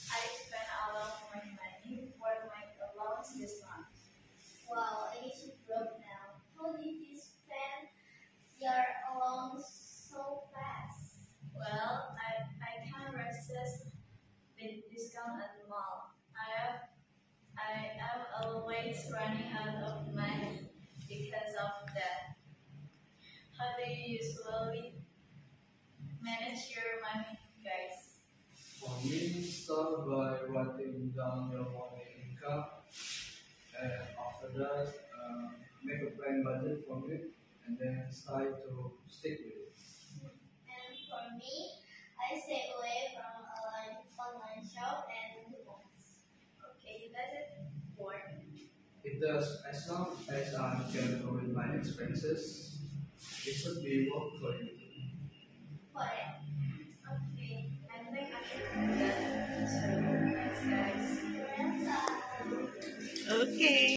I spent a lot of my money for my allowance this month. Wow, I guess you're broke now. How did you spend your allowance so fast? Well, I can't resist the discount at the mall. I am always running out of money because of that. How do you usually manage your money, guys? For me, start by writing down your monthly income, and after that, make a plan budget from it, and then try to stick with it. And for me, I stay away from online shop and coupons. Okay, does it work? It does, as long as I'm careful with my expenses, it should be work for you. Correct. Okay, I think I should do that. So, thanks, guys. Welcome. Okay.